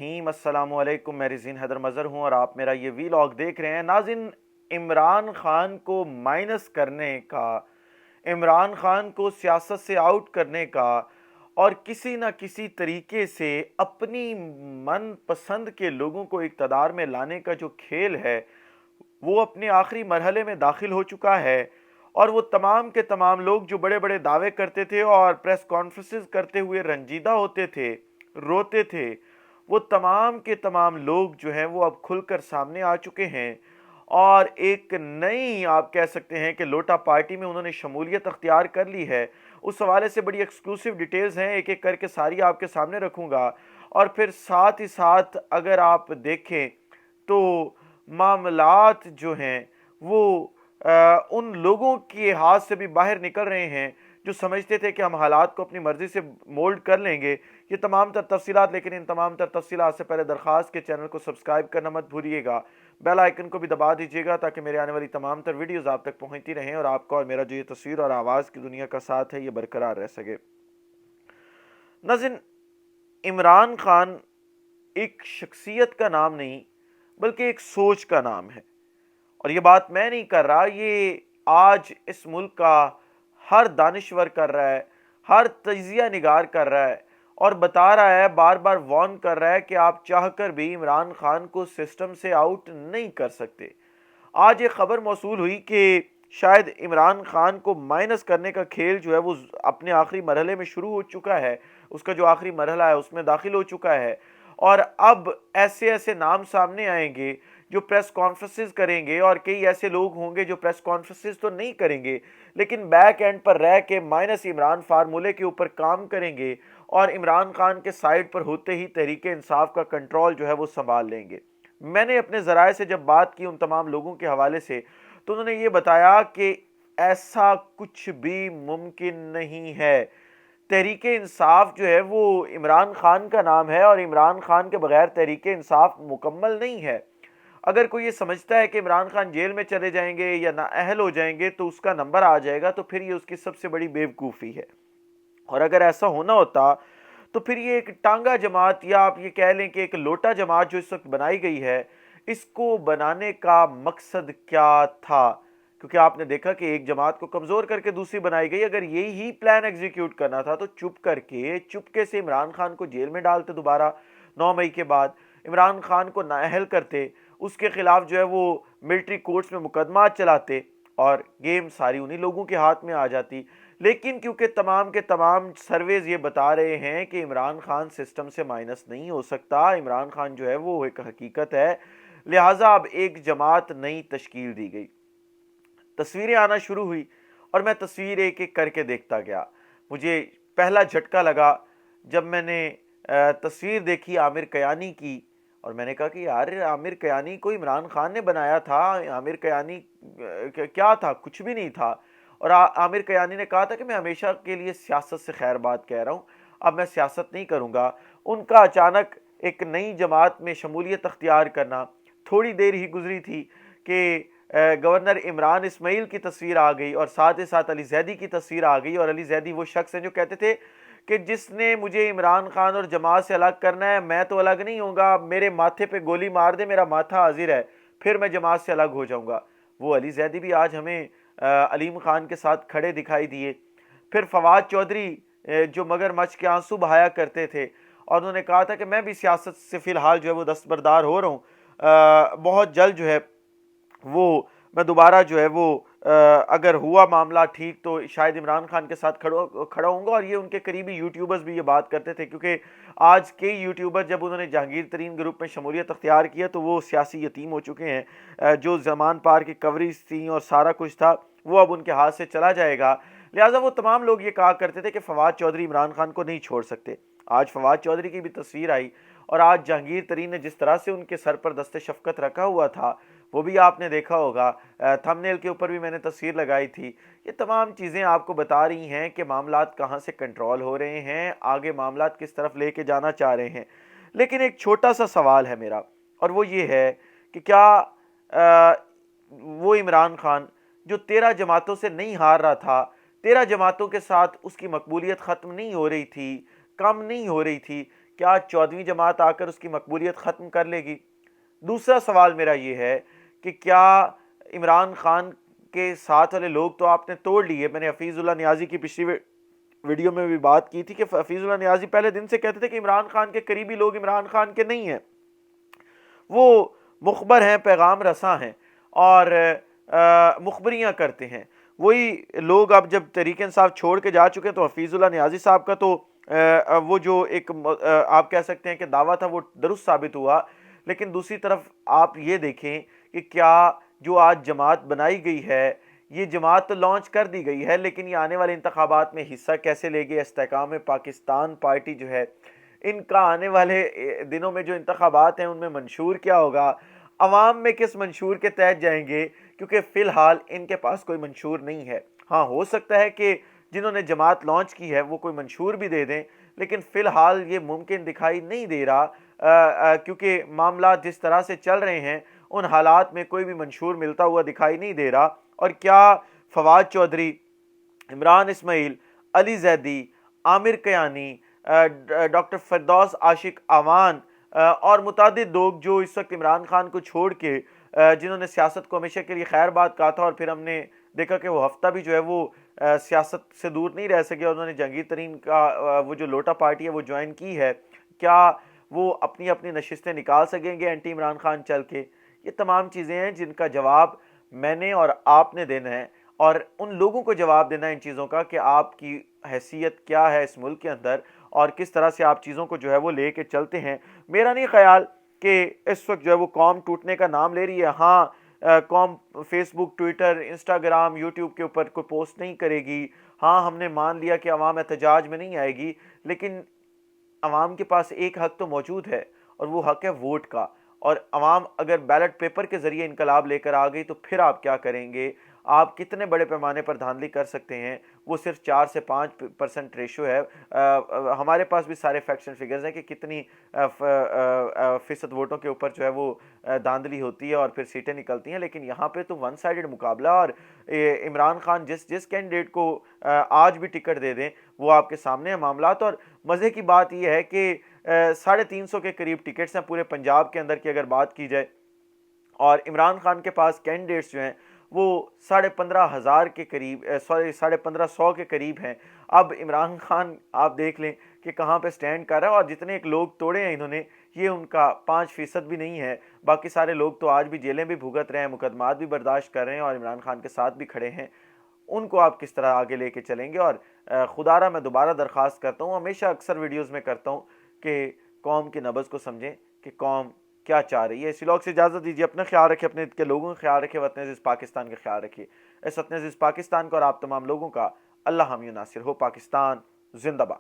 السلام علیکم، میں رزین حیدر مظہر ہوں اور آپ میرا یہ ویلاگ دیکھ رہے ہیں۔ ناظرین، عمران خان کو مائنس کرنے کا، عمران خان کو سیاست سے آؤٹ کرنے کا اور کسی نہ کسی طریقے سے اپنی من پسند کے لوگوں کو اقتدار میں لانے کا جو کھیل ہے وہ اپنے آخری مرحلے میں داخل ہو چکا ہے۔ اور وہ تمام کے تمام لوگ جو بڑے بڑے دعوے کرتے تھے اور پریس کانفرنسز کرتے ہوئے رنجیدہ ہوتے تھے، روتے تھے، وہ تمام کے تمام لوگ جو ہیں وہ اب کھل کر سامنے آ چکے ہیں اور ایک نئی، آپ کہہ سکتے ہیں کہ لوٹا پارٹی میں انہوں نے شمولیت اختیار کر لی ہے۔ اس حوالے سے بڑی ایکسکلوسیو ڈیٹیلز ہیں، ایک ایک کر کے ساری آپ کے سامنے رکھوں گا۔ اور پھر ساتھ ہی ساتھ اگر آپ دیکھیں تو معاملات جو ہیں وہ ان لوگوں کے ہاتھ سے بھی باہر نکل رہے ہیں جو سمجھتے تھے کہ ہم حالات کو اپنی مرضی سے مولڈ کر لیں گے۔ یہ تمام تر تفصیلات، لیکن ان تمام تر تفصیلات سے پہلے درخواست کے چینل کو سبسکرائب کرنا مت بھولیے گا، بیل آئیکن کو بھی دبا دیجیے گا تاکہ میرے آنے والی تمام تر ویڈیوز آپ تک پہنچتی رہیں اور آپ کو اور میرا جو یہ تصویر اور آواز کی دنیا کا ساتھ ہے یہ برقرار رہ سکے۔ ناظرین، عمران خان ایک شخصیت کا نام نہیں بلکہ ایک سوچ کا نام ہے، اور یہ بات میں نہیں کر رہا، یہ آج اس ملک کا ہر دانشور کر رہا ہے، ہر تجزیہ نگار کر رہا ہے اور بتا رہا ہے، بار بار وارن کر رہا ہے کہ آپ چاہ کر بھی عمران خان کو سسٹم سے آؤٹ نہیں کر سکتے۔ آج یہ خبر موصول ہوئی کہ شاید عمران خان کو مائنس کرنے کا کھیل جو ہے وہ اپنے آخری مرحلے میں شروع ہو چکا ہے، اس کا جو آخری مرحلہ ہے اس میں داخل ہو چکا ہے، اور اب ایسے ایسے نام سامنے آئیں گے جو پریس کانفرنسز کریں گے، اور کئی ایسے لوگ ہوں گے جو پریس کانفرنسز تو نہیں کریں گے لیکن بیک اینڈ پر رہ کے مائنس عمران فارمولے کے اوپر کام کریں گے اور عمران خان کے سائیڈ پر ہوتے ہی تحریک انصاف کا کنٹرول جو ہے وہ سنبھال لیں گے۔ میں نے اپنے ذرائع سے جب بات کی ان تمام لوگوں کے حوالے سے تو انہوں نے یہ بتایا کہ ایسا کچھ بھی ممکن نہیں ہے۔ تحریک انصاف جو ہے وہ عمران خان کا نام ہے اور عمران خان کے بغیر تحریک انصاف مکمل نہیں ہے۔ اگر کوئی یہ سمجھتا ہے کہ عمران خان جیل میں چلے جائیں گے یا نااہل ہو جائیں گے تو اس کا نمبر آ جائے گا، تو پھر یہ اس کی سب سے بڑی بیوقوفی ہے۔ اور اگر ایسا ہونا ہوتا تو پھر یہ ایک ٹانگا جماعت، یا آپ یہ کہہ لیں کہ ایک لوٹا جماعت جو اس وقت بنائی گئی ہے، اس کو بنانے کا مقصد کیا تھا؟ کیونکہ آپ نے دیکھا کہ ایک جماعت کو کمزور کر کے دوسری بنائی گئی۔ اگر یہی پلان ایگزیکیوٹ کرنا تھا تو چپکے سے عمران خان کو جیل میں ڈالتے، دوبارہ 9 مئی کے بعد عمران خان کو نااہل کرتے، اس کے خلاف جو ہے وہ ملٹری کورٹس میں مقدمات چلاتے اور گیم ساری انہی لوگوں کے ہاتھ میں آ جاتی۔ لیکن کیونکہ تمام کے تمام سرویز یہ بتا رہے ہیں کہ عمران خان سسٹم سے مائنس نہیں ہو سکتا، عمران خان جو ہے وہ ایک حقیقت ہے، لہٰذا اب ایک جماعت نئی تشکیل دی گئی۔ تصویریں آنا شروع ہوئی اور میں تصویر ایک ایک کر کے دیکھتا گیا۔ مجھے پہلا جھٹکا لگا جب میں نے تصویر دیکھی عامر کیانی کی، اور میں نے کہا کہ یار عامر کیانی کو عمران خان نے بنایا تھا، عامر کیانی کیا تھا؟ کچھ بھی نہیں تھا۔ اور عامر کیانی نے کہا تھا کہ میں ہمیشہ کے لیے سیاست سے خیر بات کہہ رہا ہوں، اب میں سیاست نہیں کروں گا۔ ان کا اچانک ایک نئی جماعت میں شمولیت اختیار کرنا، تھوڑی دیر ہی گزری تھی کہ گورنر عمران اسماعیل کی تصویر آ گئی اور ساتھ ہی ساتھ علی زیدی کی تصویر آ گئی، اور علی زیدی وہ شخص ہیں جو کہتے تھے کہ جس نے مجھے عمران خان اور جماعت سے الگ کرنا ہے میں تو الگ نہیں ہوں گا، میرے ماتھے پہ گولی مار دے، میرا ماتھا حاضر ہے، پھر میں جماعت سے الگ ہو جاؤں گا۔ وہ علی زیدی بھی آج ہمیں علیم خان کے ساتھ کھڑے دکھائی دیے۔ پھر فواد چودھری جو مگر مچھ کے آنسو بہایا کرتے تھے، اور انہوں نے کہا تھا کہ میں بھی سیاست سے فی الحال جو ہے وہ دستبردار ہو رہا ہوں، بہت جلد جو ہے وہ میں دوبارہ جو ہے وہ اگر ہوا معاملہ ٹھیک تو شاید عمران خان کے ساتھ کھڑا ہوں گا۔ اور یہ ان کے قریبی یوٹیوبرز بھی یہ بات کرتے تھے، کیونکہ آج کئی یوٹیوبر جب انہوں نے جہانگیر ترین گروپ میں شمولیت اختیار کیا تو وہ سیاسی یتیم ہو چکے ہیں۔ جو زمان پار کی کوریج تھیں اور سارا کچھ تھا وہ اب ان کے ہاتھ سے چلا جائے گا، لہٰذا وہ تمام لوگ یہ کہا کرتے تھے کہ فواد چودھری عمران خان کو نہیں چھوڑ سکتے۔ آج فواد چودھری کی بھی تصویر آئی، اور آج جہانگیر ترین نے جس طرح سے ان کے سر پر دست شفقت رکھا ہوا تھا وہ بھی آپ نے دیکھا ہوگا، تھمب نیل کے اوپر بھی میں نے تصویر لگائی تھی۔ یہ تمام چیزیں آپ کو بتا رہی ہیں کہ معاملات کہاں سے کنٹرول ہو رہے ہیں، آگے معاملات کس طرف لے کے جانا چاہ رہے ہیں۔ لیکن ایک چھوٹا سا سوال ہے میرا، اور وہ یہ ہے کہ کیا وہ عمران خان جو 13 جماعتوں سے نہیں ہار رہا تھا، 13 جماعتوں کے ساتھ اس کی مقبولیت ختم نہیں ہو رہی تھی، کم نہیں ہو رہی تھی، کیا 14ویں جماعت آ کر اس کی مقبولیت ختم کر لے گی؟ دوسرا سوال میرا یہ ہے کہ کیا عمران خان کے ساتھ والے لوگ تو آپ نے توڑ لیے. میں نے حفیظ اللہ نیازی کی پچھلی ویڈیو میں بھی بات کی تھی کہ حفیظ اللہ نیازی پہلے دن سے کہتے تھے کہ عمران خان کے قریبی لوگ عمران خان کے نہیں ہیں, وہ مخبر ہیں, پیغام رساں ہیں اور مخبریاں کرتے ہیں. وہی لوگ اب جب تحریک انصاف چھوڑ کے جا چکے تو حفیظ اللہ نیازی صاحب کا تو وہ جو ایک آپ کہہ سکتے ہیں کہ دعویٰ تھا وہ درست ثابت ہوا. لیکن دوسری طرف آپ یہ دیکھیں کہ کیا جو آج جماعت بنائی گئی ہے, یہ جماعت تو لانچ کر دی گئی ہے, لیکن یہ آنے والے انتخابات میں حصہ کیسے لے گی؟ استحکام پاکستان پارٹی جو ہے, ان کا آنے والے دنوں میں جو انتخابات ہیں ان میں منشور کیا ہوگا, عوام میں کس منشور کے تحت جائیں گے؟ کیونکہ فی الحال ان کے پاس کوئی منشور نہیں ہے. ہاں ہو سکتا ہے کہ جنہوں نے جماعت لانچ کی ہے وہ کوئی منشور بھی دے دیں, لیکن فی الحال یہ ممکن دکھائی نہیں دے رہا کیونکہ معاملات جس طرح سے چل رہے ہیں ان حالات میں کوئی بھی منشور ملتا ہوا دکھائی نہیں دے رہا. اور کیا فواد چودھری, عمران اسماعیل, علی زیدی, عامر کیانی, ڈاکٹر فردوس عاشق اعوان اور متعدد لوگ جو اس وقت عمران خان کو چھوڑ کے جنہوں نے سیاست کو ہمیشہ کے لیے خیر بات کہا تھا اور پھر ہم نے دیکھا کہ وہ ہفتہ بھی جو ہے وہ سیاست سے دور نہیں رہ سکے اور انہوں نے جہانگیر ترین کا وہ جو لوٹا پارٹی ہے وہ جوائن کی ہے, کیا وہ اپنی اپنی نشستیں نکال سکیں گے اینٹی عمران خان چل کے؟ یہ تمام چیزیں ہیں جن کا جواب میں نے اور آپ نے دینا ہے, اور ان لوگوں کو جواب دینا ہے ان چیزوں کا کہ آپ کی حیثیت کیا ہے اس ملک کے اندر اور کس طرح سے آپ چیزوں کو جو ہے وہ لے کے چلتے ہیں. میرا نہیں خیال کہ اس وقت جو ہے وہ قوم ٹوٹنے کا نام لے رہی ہے. ہاں قوم فیس بک, ٹویٹر, انسٹاگرام, یوٹیوب کے اوپر کوئی پوسٹ نہیں کرے گی. ہاں ہم نے مان لیا کہ عوام احتجاج میں نہیں آئے گی, لیکن عوام کے پاس ایک حق تو موجود ہے اور وہ حق ہے ووٹ کا. اور عوام اگر بیلٹ پیپر کے ذریعے انقلاب لے کر آ گئی تو پھر آپ کیا کریں گے؟ آپ کتنے بڑے پیمانے پر دھاندلی کر سکتے ہیں؟ وہ صرف 4 سے 5% ریشو ہے. ہمارے پاس بھی سارے فیکٹس اینڈ فگرز ہیں کہ کتنی فیصد ووٹوں کے اوپر جو ہے وہ دھاندلی ہوتی ہے اور پھر سیٹیں نکلتی ہیں, لیکن یہاں پہ تو ون سائیڈڈ مقابلہ. اور عمران خان جس کینڈیڈیٹ کو آج بھی ٹکٹ دے دیں وہ آپ کے سامنے ہیں معاملات. اور مزے کی بات یہ ہے کہ 350 کے قریب ٹکٹس ہیں پورے پنجاب کے اندر کی اگر بات کی جائے, اور عمران خان کے پاس کینڈیڈیٹس جو ہیں وہ 15,500 کے قریب 1,500 کے قریب ہیں. اب عمران خان آپ دیکھ لیں کہ کہاں پہ سٹینڈ کر رہا ہے, اور جتنے ایک لوگ توڑے ہیں انہوں نے یہ ان کا 5% بھی نہیں ہے. باقی سارے لوگ تو آج بھی جیلیں بھی بھگت رہے ہیں, مقدمات بھی برداشت کر رہے ہیں اور عمران خان کے ساتھ بھی کھڑے ہیں. ان کو آپ کس طرح آگے لے کے چلیں گے؟ اور خدا را میں دوبارہ درخواست کرتا ہوں, ہمیشہ اکثر ویڈیوز میں کرتا ہوں کہ قوم کی نبض کو سمجھیں کہ قوم کیا چاہ رہی ہے. اسی لوگ سے اجازت دیجیے, اپنا خیال رکھیں, اپنے کے لوگوں کا خیال رکھیں, وطن عزیز پاکستان کا خیال رکھیے. اس وطن عزیز پاکستان کو اور آپ تمام لوگوں کا اللہ حامی و ناصر ہو. پاکستان زندہ باد.